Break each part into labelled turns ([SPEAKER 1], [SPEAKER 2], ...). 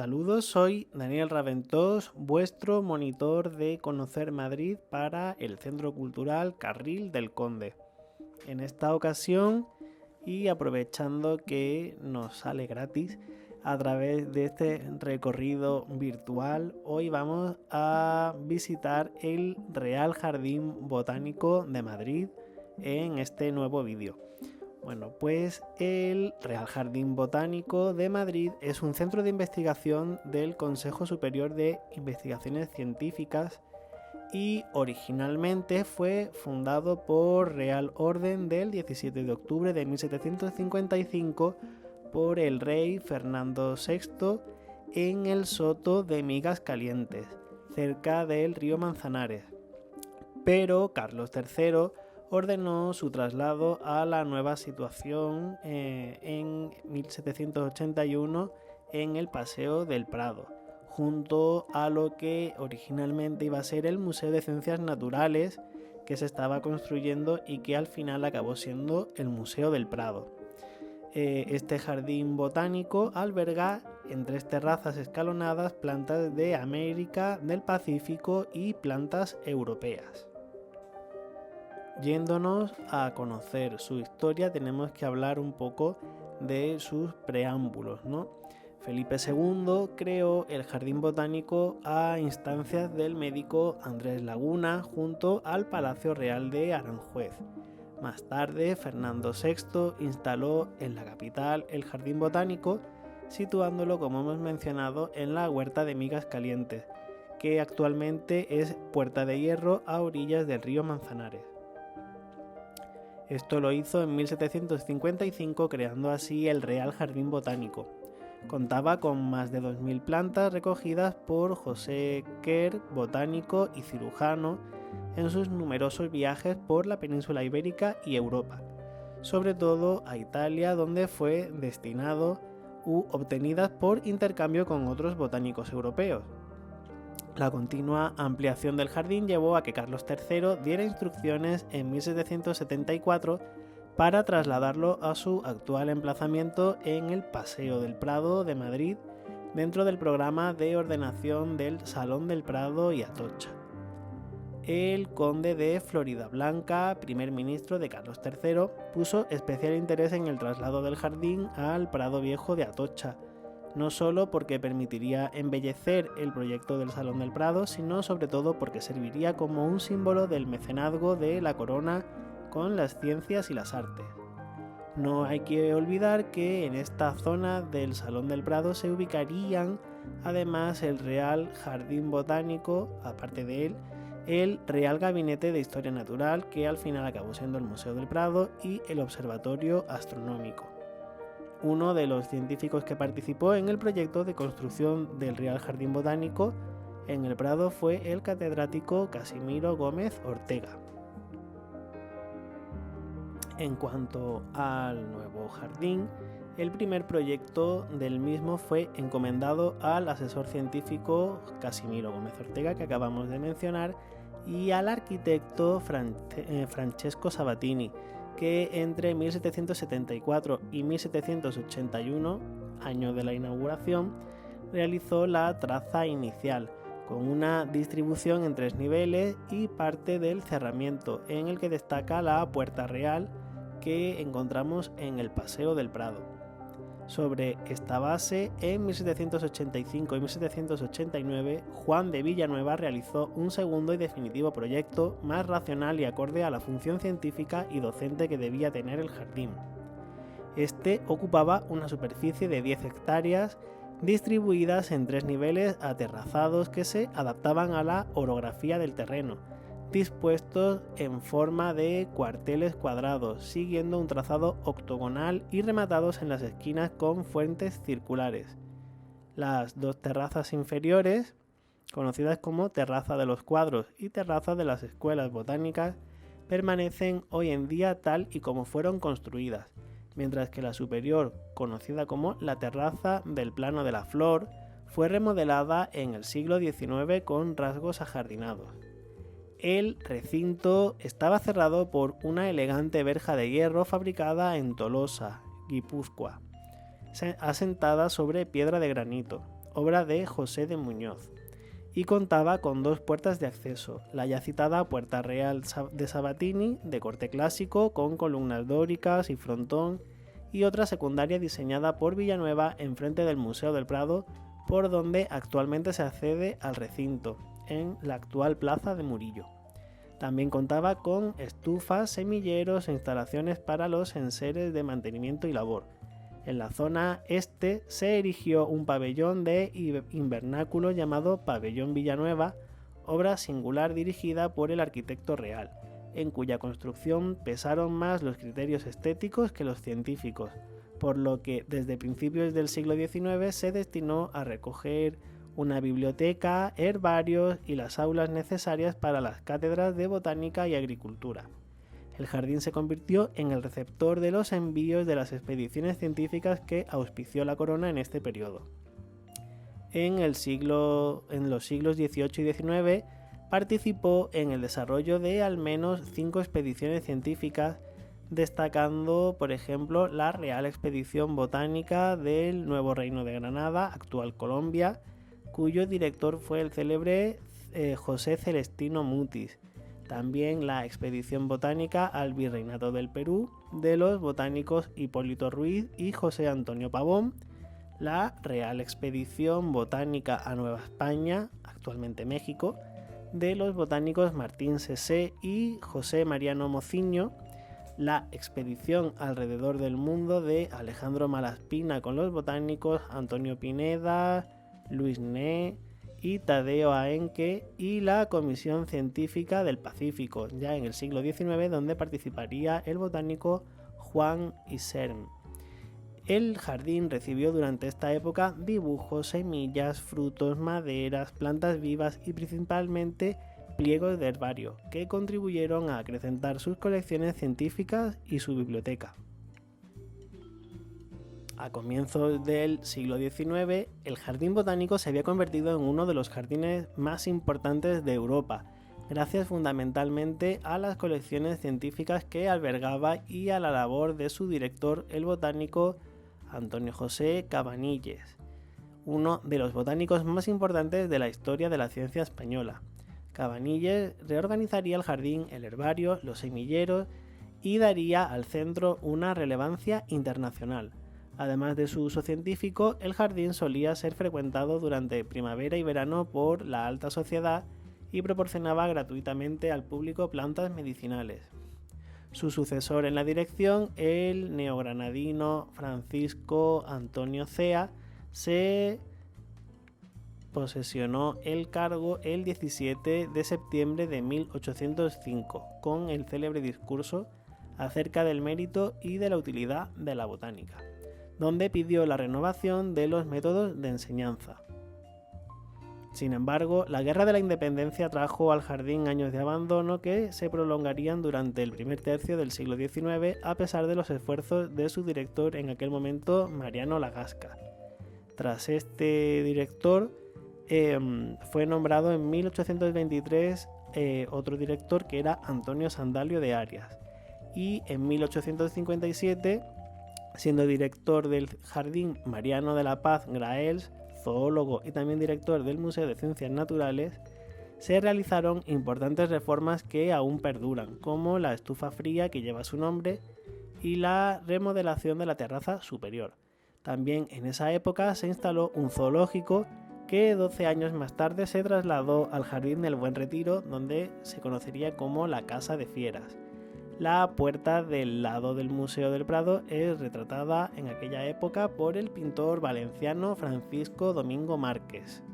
[SPEAKER 1] Saludos, soy Daniel Raventós, vuestro monitor de Conocer Madrid para el Centro Cultural Carril del Conde. En esta ocasión, y aprovechando que nos sale gratis a través de este recorrido virtual, hoy vamos a visitar el Real Jardín Botánico de Madrid en este nuevo vídeo. Bueno, pues el Real Jardín Botánico de Madrid es un centro de investigación del Consejo Superior de Investigaciones Científicas y originalmente fue fundado por Real Orden del 17 de octubre de 1755 por el rey Fernando VI en el Soto de Migas Calientes, cerca del río Manzanares. Pero Carlos III ordenó su traslado a la nueva situación en 1781 en el Paseo del Prado, junto a lo que originalmente iba a ser el Museo de Ciencias Naturales que se estaba construyendo y que al final acabó siendo el Museo del Prado. Este jardín botánico alberga en 3 terrazas escalonadas plantas de América, del Pacífico y plantas europeas. Yéndonos a conocer su historia, tenemos que hablar un poco de sus preámbulos, ¿no? Felipe II creó el Jardín Botánico a instancias del médico Andrés Laguna junto al Palacio Real de Aranjuez. Más tarde, Fernando VI instaló en la capital el Jardín Botánico, situándolo, como hemos mencionado, en la Huerta de Migas Calientes, que actualmente es Puerta de Hierro a orillas del río Manzanares. Esto lo hizo en 1755, creando así el Real Jardín Botánico. Contaba con más de 2000 plantas recogidas por José Quer, botánico y cirujano, en sus numerosos viajes por la península ibérica y Europa, sobre todo a Italia, donde fue destinado u obtenidas por intercambio con otros botánicos europeos. La continua ampliación del jardín llevó a que Carlos III diera instrucciones en 1774 para trasladarlo a su actual emplazamiento en el Paseo del Prado de Madrid, dentro del programa de ordenación del Salón del Prado y Atocha. El conde de Floridablanca, primer ministro de Carlos III, puso especial interés en el traslado del jardín al Prado Viejo de Atocha, no solo porque permitiría embellecer el proyecto del Salón del Prado, sino sobre todo porque serviría como un símbolo del mecenazgo de la corona con las ciencias y las artes. No hay que olvidar que en esta zona del Salón del Prado se ubicarían además el Real Jardín Botánico, aparte de él, el Real Gabinete de Historia Natural, que al final acabó siendo el Museo del Prado, y el Observatorio Astronómico. Uno de los científicos que participó en el proyecto de construcción del Real Jardín Botánico en el Prado fue el catedrático Casimiro Gómez Ortega. En cuanto al nuevo jardín, el primer proyecto del mismo fue encomendado al asesor científico Casimiro Gómez Ortega, que acabamos de mencionar, y al arquitecto Francesco Sabatini, que entre 1774 y 1781, año de la inauguración, realizó la traza inicial, con una distribución en 3 niveles y parte del cerramiento, en el que destaca la Puerta Real que encontramos en el Paseo del Prado. Sobre esta base, en 1785 y 1789, Juan de Villanueva realizó un segundo y definitivo proyecto más racional y acorde a la función científica y docente que debía tener el jardín. Este ocupaba una superficie de 10 hectáreas distribuidas en 3 niveles aterrazados que se adaptaban a la orografía del terreno, dispuestos en forma de cuarteles cuadrados, siguiendo un trazado octogonal y rematados en las esquinas con fuentes circulares. Las 2 terrazas inferiores, conocidas como Terraza de los Cuadros y Terraza de las Escuelas Botánicas, permanecen hoy en día tal y como fueron construidas, mientras que la superior, conocida como la Terraza del Plano de la Flor, fue remodelada en el siglo XIX con rasgos ajardinados. El recinto estaba cerrado por una elegante verja de hierro fabricada en Tolosa, Guipúzcoa, asentada sobre piedra de granito. obra de José de Muñoz, y contaba con 2 puertas de acceso, la ya citada Puerta Real de Sabatini, de corte clásico, con columnas dóricas y frontón, y otra secundaria diseñada por Villanueva enfrente del Museo del Prado, por donde actualmente se accede al recinto, en la actual plaza de Murillo. También contaba con estufas, semilleros e instalaciones para los enseres de mantenimiento y labor. En la zona este se erigió un pabellón de invernáculo llamado Pabellón Villanueva, obra singular dirigida por el arquitecto real, en cuya construcción pesaron más los criterios estéticos que los científicos, por lo que desde principios del siglo XIX se destinó a recoger una biblioteca, herbarios y las aulas necesarias para las cátedras de botánica y agricultura. El jardín se convirtió en el receptor de los envíos de las expediciones científicas que auspició la corona en este periodo. En los siglos XVIII y XIX participó en el desarrollo de al menos 5 expediciones científicas, destacando, por ejemplo, la Real Expedición Botánica del Nuevo Reino de Granada, actual Colombia, cuyo director fue el célebre José Celestino Mutis. También la Expedición Botánica al Virreinato del Perú, de los botánicos Hipólito Ruiz y José Antonio Pavón, la Real Expedición Botánica a Nueva España, actualmente México, de los botánicos Martín Cesé y José Mariano Mociño, la Expedición alrededor del mundo de Alejandro Malaspina con los botánicos Antonio Pineda, Luis Né y Tadeo Aenque, y la Comisión Científica del Pacífico, ya en el siglo XIX, donde participaría el botánico Juan Isern. El jardín recibió durante esta época dibujos, semillas, frutos, maderas, plantas vivas y principalmente pliegos de herbario, que contribuyeron a acrecentar sus colecciones científicas y su biblioteca. A comienzos del siglo XIX, el jardín botánico se había convertido en uno de los jardines más importantes de Europa, gracias fundamentalmente a las colecciones científicas que albergaba y a la labor de su director, el botánico Antonio José Cabanilles, uno de los botánicos más importantes de la historia de la ciencia española. Cabanilles reorganizaría el jardín, el herbario, los semilleros y daría al centro una relevancia internacional. Además de su uso científico, el jardín solía ser frecuentado durante primavera y verano por la alta sociedad y proporcionaba gratuitamente al público plantas medicinales. Su sucesor en la dirección, el neogranadino Francisco Antonio Cea, se posesionó el cargo el 17 de septiembre de 1805, con el célebre discurso acerca del mérito y de la utilidad de la botánica, donde pidió la renovación de los métodos de enseñanza. Sin embargo, la Guerra de la Independencia trajo al jardín años de abandono que se prolongarían durante el primer tercio del siglo XIX, a pesar de los esfuerzos de su director en aquel momento, Mariano Lagasca. Tras este director, fue nombrado en 1823 otro director, que era Antonio Sandalio de Arias, y en 1857, siendo director del Jardín Mariano de la Paz Graells, zoólogo y también director del Museo de Ciencias Naturales, se realizaron importantes reformas que aún perduran, como la estufa fría que lleva su nombre y la remodelación de la terraza superior. También en esa época se instaló un zoológico que 12 años más tarde se trasladó al Jardín del Buen Retiro, donde se conocería como la Casa de Fieras. La puerta del lado del Museo del Prado es retratada en aquella época por el pintor valenciano Francisco Domingo Marqués.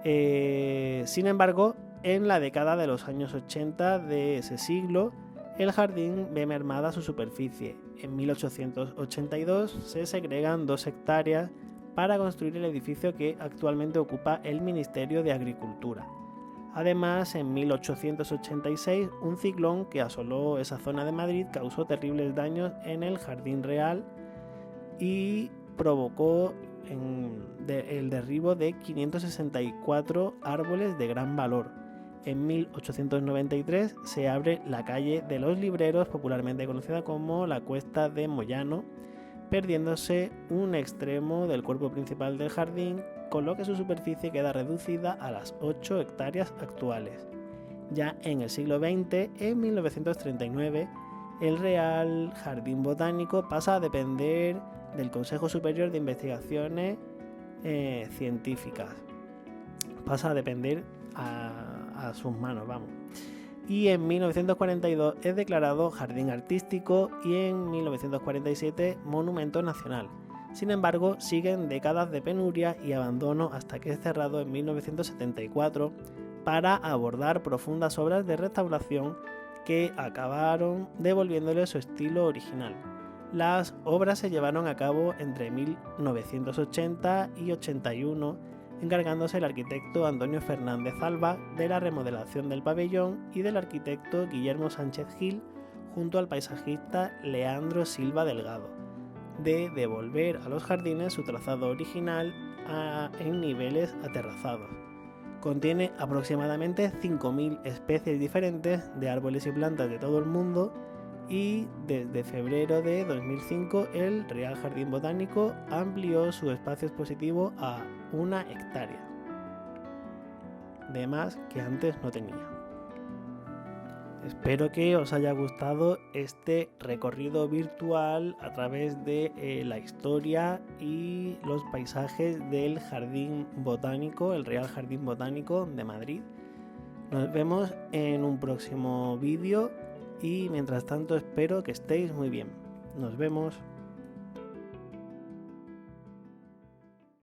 [SPEAKER 1] Sin embargo, en la década de los años 80 de ese siglo, el jardín ve mermada su superficie. En 1882 se segregan 2 hectáreas para construir el edificio que actualmente ocupa el Ministerio de Agricultura. Además, en 1886, un ciclón que asoló esa zona de Madrid causó terribles daños en el Jardín Real y provocó el derribo de 564 árboles de gran valor. En 1893 se abre la calle de los Libreros, popularmente conocida como la Cuesta de Moyano, perdiéndose un extremo del cuerpo principal del jardín, con lo que su superficie queda reducida a las 8 hectáreas actuales. Ya en el siglo XX, en 1939, el Real Jardín Botánico pasa a depender del Consejo Superior de Investigaciones Científicas. Pasa a depender a sus manos, vamos. Y en 1942 es declarado Jardín Artístico y en 1947 Monumento Nacional. Sin embargo, siguen décadas de penuria y abandono hasta que es cerrado en 1974 para abordar profundas obras de restauración que acabaron devolviéndole su estilo original. Las obras se llevaron a cabo entre 1980 y 81, encargándose el arquitecto Antonio Fernández Alba de la remodelación del pabellón y del arquitecto Guillermo Sánchez Gil, junto al paisajista Leandro Silva Delgado, de devolver a los jardines su trazado original en niveles aterrazados. Contiene aproximadamente 5.000 especies diferentes de árboles y plantas de todo el mundo y desde febrero de 2005 el Real Jardín Botánico amplió su espacio expositivo a 1 hectárea, de más que antes no tenía. Espero que os haya gustado este recorrido virtual a través de la historia y los paisajes del Jardín Botánico, el Real Jardín Botánico de Madrid. Nos vemos en un próximo vídeo y mientras tanto espero que estéis muy bien. Nos vemos.